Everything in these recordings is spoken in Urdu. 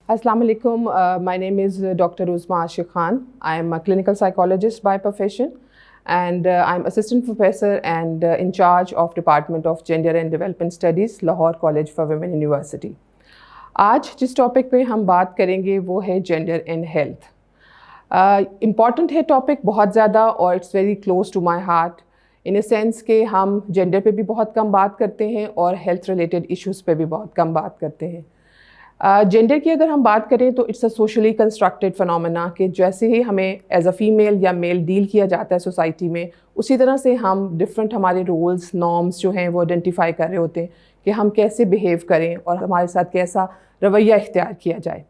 Assalamu alaikum. My name is Dr. Uzma Ashik Khan. I am a clinical psychologist by profession, and I'm assistant professor and in charge of Department of Gender and Development Studies, Lahore College for Women University. آج جس ٹاپک پہ ہم بات کریں گے وہ ہے جینڈر ان ہیلتھ. امپورٹنٹ ہے ٹاپک بہت زیادہ، اور it's very close to my heart in a sense کہ ہم جینڈر پہ بھی بہت کم بات کرتے ہیں اور ہیلتھ ریلیٹڈ ایشوز پہ بھی بہت کم بات کرتے ہیں. جینڈر کی اگر ہم بات کریں تو it's a socially constructed phenomena, کہ جیسے ہی ہمیں ایز اے فیمیل یا میل ڈیل کیا جاتا ہے سوسائٹی میں، اسی طرح سے ہم ڈفرینٹ ہمارے رولز نارمز جو ہیں وہ آئیڈینٹیفائی کر رہے ہوتے ہیں کہ ہم کیسے بیہیو کریں اور ہمارے ساتھ کیسا رویہ اختیار کیا جائے.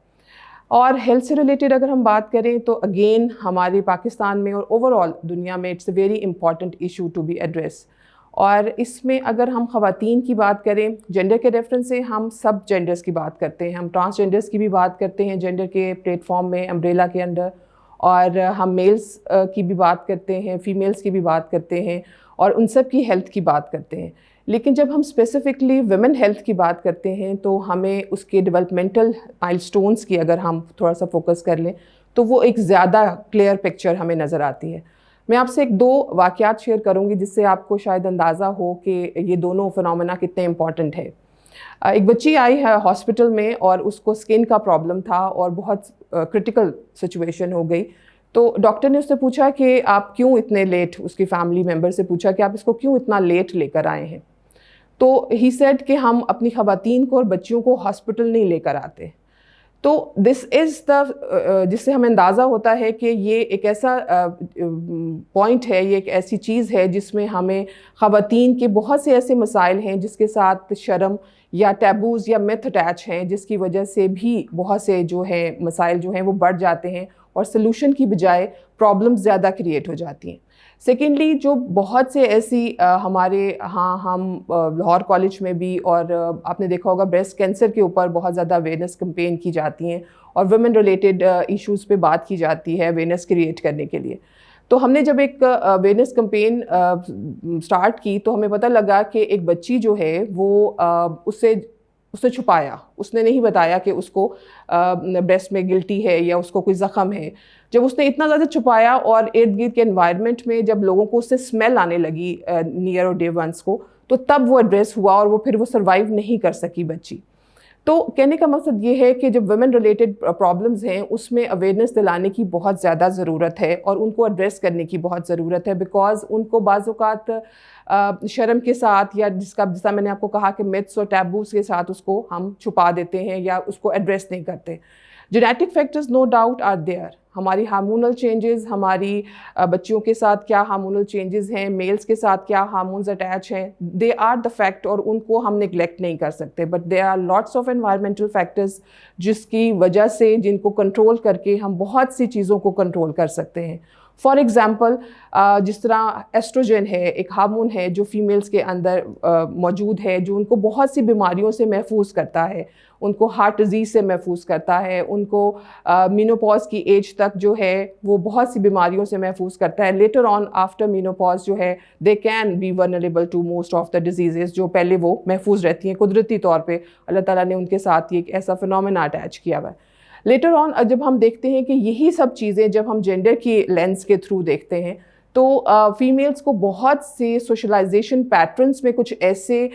اور ہیلتھ سے ریلیٹڈ اگر ہم بات کریں تو اگین ہمارے پاکستان میں اور اوور آل دنیا میں it's a very important issue to be address. اور اس میں اگر ہم خواتین کی بات کریں جینڈر کے ریفرنس سے، ہم سب جینڈرز کی بات کرتے ہیں، ہم ٹرانسجینڈرز کی بھی بات کرتے ہیں جینڈر کے پلیٹ فارم میں امبریلا کے انڈر، اور ہم میلز کی بھی بات کرتے ہیں، فیمیلز کی بھی بات کرتے ہیں، اور ان سب کی ہیلتھ کی بات کرتے ہیں. لیکن جب ہم اسپیسیفکلی ویمن ہیلتھ کی بات کرتے ہیں تو ہمیں اس کے ڈیولپمنٹل مائل سٹونز کی اگر ہم تھوڑا سا فوکس کر لیں تو وہ ایک زیادہ کلیئر پکچر ہمیں نظر آتی ہے. میں آپ سے ایک دو واقعات شیئر کروں گی جس سے آپ کو شاید اندازہ ہو کہ یہ دونوں فنومینا کتنے امپورٹنٹ ہے. ایک بچی آئی ہے ہاسپٹل میں اور اس کو اسکن کا پرابلم تھا اور بہت کرٹیکل سچویشن ہو گئی. تو ڈاکٹر نے اس سے پوچھا کہ آپ کیوں اتنے لیٹ، اس کی فیملی ممبر سے پوچھا کہ آپ اس کو کیوں اتنا لیٹ لے کر آئے ہیں. تو ہی سیڈ کہ ہم اپنی خواتین کو اور بچیوں کو ہاسپٹل نہیں لے کر آتے. تو دس از دا جس سے ہمیں اندازہ ہوتا ہے کہ یہ ایک ایسا پوائنٹ ہے، یہ ایک ایسی چیز ہے جس میں ہمیں خواتین کے بہت سے ایسے مسائل ہیں جس کے ساتھ شرم یا ٹیبوز یا میتھ اٹیچ ہیں، جس کی وجہ سے بھی بہت سے جو ہیں مسائل جو ہیں وہ بڑھ جاتے ہیں اور سلوشن کی بجائے پرابلمز زیادہ کریٹ ہو جاتی ہیں. سیکنڈلی جو بہت سے ایسی ہمارے ہم لاہور کالج میں بھی، اور آپ نے دیکھا ہوگا بریسٹ کینسر کے اوپر بہت زیادہ اویئرنیس کمپین کی جاتی ہیں اور ویمن ریلیٹڈ ایشوز پہ بات کی جاتی ہے اویئرنیس کریٹ کرنے کے لیے. تو ہم نے جب ایک اویئرنیس کمپین سٹارٹ کی تو ہمیں پتہ لگا کہ ایک بچی جو ہے وہ اس نے چھپایا، اس نے نہیں بتایا کہ اس کو بریسٹ میں گلٹی ہے یا اس کو کوئی زخم ہے. جب اس نے اتنا زیادہ چھپایا اور ارد گرد کے انوائرمنٹ میں جب لوگوں کو اس سے اسمیل آنے لگی نیئر اور ڈے ونس کو، تو تب وہ ایڈریس ہوا اور وہ پھر وہ سروائیو نہیں کر سکی بچی. تو کہنے کا مقصد یہ ہے کہ جب ویمن ریلیٹڈ پرابلمز ہیں اس میں اویئرنیس دلانے کی بہت زیادہ ضرورت ہے اور ان کو ایڈریس کرنے کی بہت ضرورت ہے، بیکاز ان کو بعض اوقات شرم کے ساتھ یا جیسا میں نے آپ کو کہا کہ میتھس اور ٹیبوز کے ساتھ اس کو ہم چھپا دیتے ہیں یا اس کو ایڈریس نہیں کرتے. Genetic factors no doubt are there. ہماری ہارمونل چینجز، ہماری بچیوں کے ساتھ کیا ہارمونل چینجز ہیں، میلز کے ساتھ کیا ہارمونز اٹیچ ہیں، دے آر دا فیکٹ اور ان کو ہم نگلیکٹ نہیں کر سکتے. But they are lots of environmental factors جس کی وجہ سے جن کو کنٹرول کر کے ہم بہت سی چیزوں کو کنٹرول کر سکتے ہیں. فار ایگزامپل جس طرح ایسٹروجن ہے، ایک ہارمون ہے جو فیمیلز کے اندر موجود ہے، جو ان کو بہت سی بیماریوں سے محفوظ کرتا ہے، ان کو ہارٹ ڈیزیز سے محفوظ کرتا ہے، ان کو مینوپاز کی ایج تک جو ہے وہ بہت سی بیماریوں سے محفوظ کرتا ہے. لیٹر آن آفٹر مینوپاز جو ہے they can be vulnerable to most of the diseases, جو پہلے وہ محفوظ رہتی ہیں قدرتی طور پہ. اللہ تعالیٰ نے ان کے ساتھ ایک ایسا فنومینا اٹیچ کیا ہوا ہے. لیٹر آن جب ہم دیکھتے ہیں کہ یہی سب چیزیں جب ہم جینڈر کی لینس کے تھرو دیکھتے ہیں تو فیمیلز کو بہت سے سوشلائزیشن پیٹرنز میں کچھ ایسے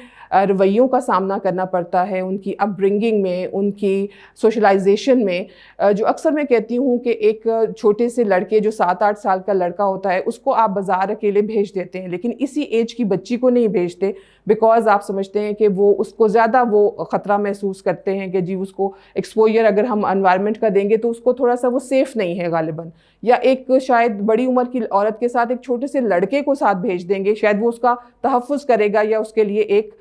رویوں کا سامنا کرنا پڑتا ہے ان کی اپ برنگنگ میں، ان کی سوشلائزیشن میں، جو اکثر میں کہتی ہوں کہ ایک چھوٹے سے لڑکے جو 7-8 سال کا لڑکا ہوتا ہے اس کو آپ بازار اکیلے بھیج دیتے ہیں، لیکن اسی ایج کی بچی کو نہیں بھیجتے، بیکاز آپ سمجھتے ہیں کہ وہ اس کو زیادہ وہ خطرہ محسوس کرتے ہیں کہ جی اس کو ایکسپوجر اگر ہم انوائرمنٹ کا دیں گے تو اس کو تھوڑا سا وہ سیف نہیں ہے غالباً. یا ایک شاید بڑی عمر کی عورت کے ساتھ ایک چھوٹے سے لڑکے کو ساتھ بھیج دیں گے، شاید وہ اس کا تحفظ کرے گا یا اس کے لیے ایک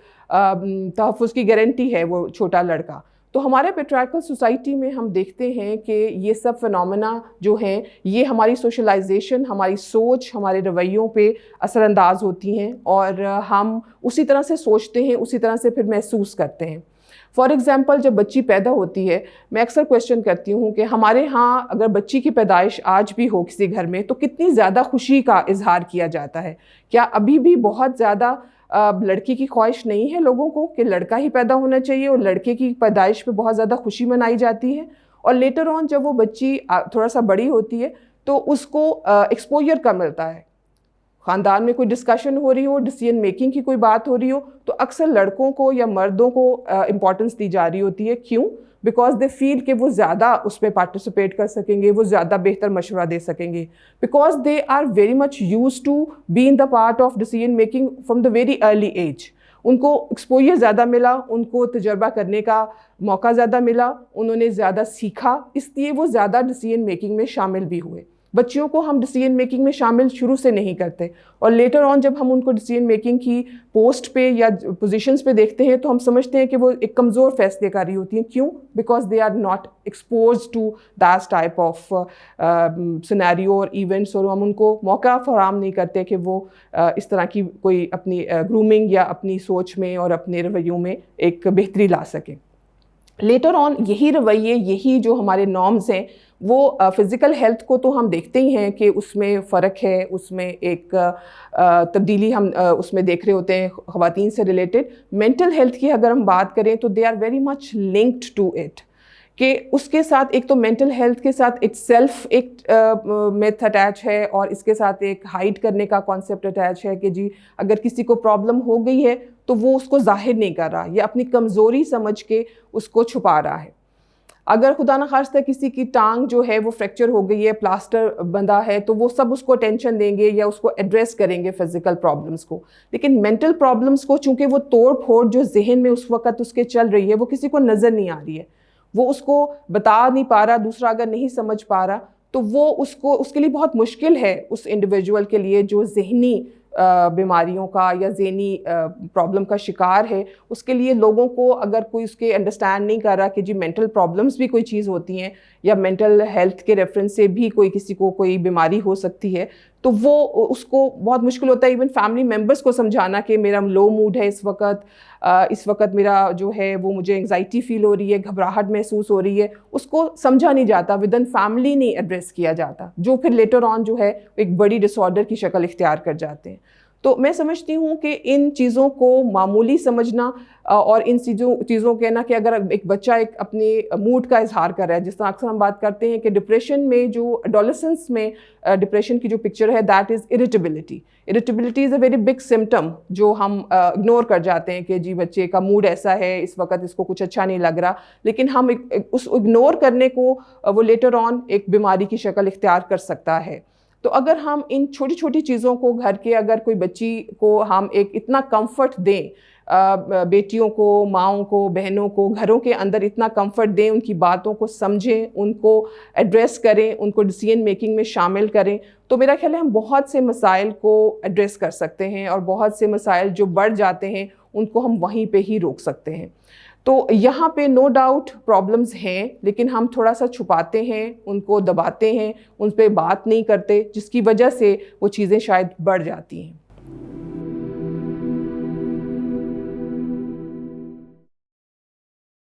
تحفظ کی گارنٹی ہے وہ چھوٹا لڑکا. تو ہمارے پیٹریارکل سوسائٹی میں ہم دیکھتے ہیں کہ یہ سب فنومینا جو ہیں یہ ہماری سوشلائزیشن، ہماری سوچ، ہمارے رویوں پہ اثر انداز ہوتی ہیں اور ہم اسی طرح سے سوچتے ہیں، اسی طرح سے پھر محسوس کرتے ہیں. فار ایگزامپل جب بچی پیدا ہوتی ہے، میں اکثر کویشچن کرتی ہوں کہ ہمارے ہاں اگر بچی کی پیدائش آج بھی ہو کسی گھر میں تو کتنی زیادہ خوشی کا اظہار کیا جاتا ہے. کیا ابھی بھی بہت زیادہ لڑکی کی خواہش نہیں ہے لوگوں کو کہ لڑکا ہی پیدا ہونا چاہیے, اور لڑکے کی پیدائش پہ بہت زیادہ خوشی منائی جاتی ہے. اور لیٹر آن جب وہ بچی تھوڑا سا بڑی ہوتی ہے تو اس کو ایکسپوجر کا ملتا ہے. خاندان میں کوئی ڈسکشن ہو رہی ہو, ڈیسیژن میکنگ کی کوئی بات ہو رہی ہو, تو اکثر لڑکوں کو یا مردوں کو امپورٹنس دی جا رہی ہوتی ہے. کیوں؟ بیکاز دے فیل کہ وہ زیادہ اس پہ پارٹیسپیٹ کر سکیں گے, وہ زیادہ بہتر مشورہ دے سکیں گے, because they are very much used to be in the part of decision making from the very early age. ان کو ایکسپوجر زیادہ ملا, ان کو تجربہ کرنے کا موقع زیادہ ملا, انہوں نے زیادہ سیکھا, اس لیے وہ زیادہ ڈیسیژن میکنگ میں شامل بھی ہوئے. بچیوں کو ہم ڈیسیژن میکنگ میں شامل شروع سے نہیں کرتے, اور لیٹر آن جب ہم ان کو ڈیسیژن میکنگ کی پوسٹ پہ یا پوزیشنز پہ دیکھتے ہیں تو ہم سمجھتے ہیں کہ وہ ایک کمزور فیصلے کاری ہوتی ہیں. کیوں؟ Because they are not expose to that type of scenario اور ایونٹس, اور ہم ان کو موقع فراہم نہیں کرتے کہ وہ اس طرح کی کوئی اپنی گرومنگ یا اپنی سوچ میں اور اپنے رویوں میں ایک بہتری لا سکیں. لیٹر آن یہی رویے, یہی جو ہمارے نارمز ہیں, وہ فزیکل ہیلتھ کو تو ہم دیکھتے ہی ہیں کہ اس میں فرق ہے, اس میں ایک تبدیلی ہم اس میں دیکھ رہے ہوتے ہیں خواتین سے ریلیٹڈ. مینٹل ہیلتھ کی اگر ہم بات کریں تو they are very much linked to it, کہ اس کے ساتھ ایک تو مینٹل ہیلتھ کے ساتھ اٹ سیلف ایک میتھ اٹیچ ہے, اور اس کے ساتھ ایک ہائڈ کرنے کا کانسیپٹ اٹیچ ہے کہ جی اگر کسی کو پرابلم ہو گئی ہے تو وہ اس کو ظاہر نہیں کر رہا یا اپنی کمزوری سمجھ کے اس کو چھپا رہا ہے. اگر خدا نخواستہ کسی کی ٹانگ جو ہے وہ فریکچر ہو گئی ہے, پلاسٹر بندھا ہے, تو وہ سب اس کو اٹینشن دیں گے یا اس کو ایڈریس کریں گے فزیکل پرابلمس کو. لیکن مینٹل پرابلمس کو چونکہ وہ توڑ پھوڑ جو ذہن میں اس وقت اس کے چل رہی ہے وہ کسی کو نظر نہیں آ رہی ہے, وہ اس کو بتا نہیں پا رہا, دوسرا اگر نہیں سمجھ پا رہا تو وہ اس کے لیے بہت مشکل ہے, اس انڈیویجول کے لیے جو ذہنی بیماریوں کا یا ذہنی پرابلم کا شکار ہے. اس کے لیے لوگوں کو اگر کوئی اس کے انڈرسٹینڈ نہیں کر رہا کہ جی مینٹل پرابلمس بھی کوئی چیز ہوتی ہیں یا مینٹل ہیلتھ کے ریفرنس سے بھی کسی کو کوئی بیماری ہو سکتی ہے, تو وہ اس کو بہت مشکل ہوتا ہے ایون فیملی ممبرس کو سمجھانا کہ میرا لو موڈ ہے اس وقت میرا جو ہے وہ مجھے انگزائٹی فیل ہو رہی ہے, گھبراہٹ محسوس ہو رہی ہے. اس کو سمجھا نہیں جاتا, ود ان فیملی نہیں ایڈریس کیا جاتا, جو پھر لیٹر آن جو ہے ایک بڑی ڈس آرڈر کی شکل اختیار کر جاتے ہیں. تو میں سمجھتی ہوں کہ ان چیزوں کو معمولی سمجھنا اور ان چیزوں کہنا کہ اگر ایک بچہ ایک اپنے موڈ کا اظہار کر رہا ہے, جس طرح اکثر ہم بات کرتے ہیں کہ ڈپریشن میں جو ایڈولسنس میں ڈپریشن کی جو پکچر ہے that is irritability. Irritability is a very big symptom جو ہم اگنور کر جاتے ہیں کہ جی بچے کا موڈ ایسا ہے, اس وقت اس کو کچھ اچھا نہیں لگ رہا, لیکن ہم اس اگنور کرنے کو وہ لیٹر آن ایک بیماری کی شکل اختیار کر سکتا ہے. تو اگر ہم ان چھوٹی چھوٹی چیزوں کو گھر کے, اگر کوئی بچی کو ہم ایک اتنا کمفرٹ دیں, بیٹیوں کو, ماؤں کو, بہنوں کو گھروں کے اندر اتنا کمفرٹ دیں, ان کی باتوں کو سمجھیں, ان کو ایڈریس کریں, ان کو ڈیسیژن میکنگ میں شامل کریں, تو میرا خیال ہے ہم بہت سے مسائل کو ایڈریس کر سکتے ہیں, اور بہت سے مسائل جو بڑھ جاتے ہیں ان کو ہم وہیں پہ ہی روک سکتے ہیں. تو یہاں پہ نو ڈاؤٹ پرابلمز ہیں, لیکن ہم تھوڑا سا چھپاتے ہیں, ان کو دباتے ہیں, ان پہ بات نہیں کرتے, جس کی وجہ سے وہ چیزیں شاید بڑھ جاتی ہیں.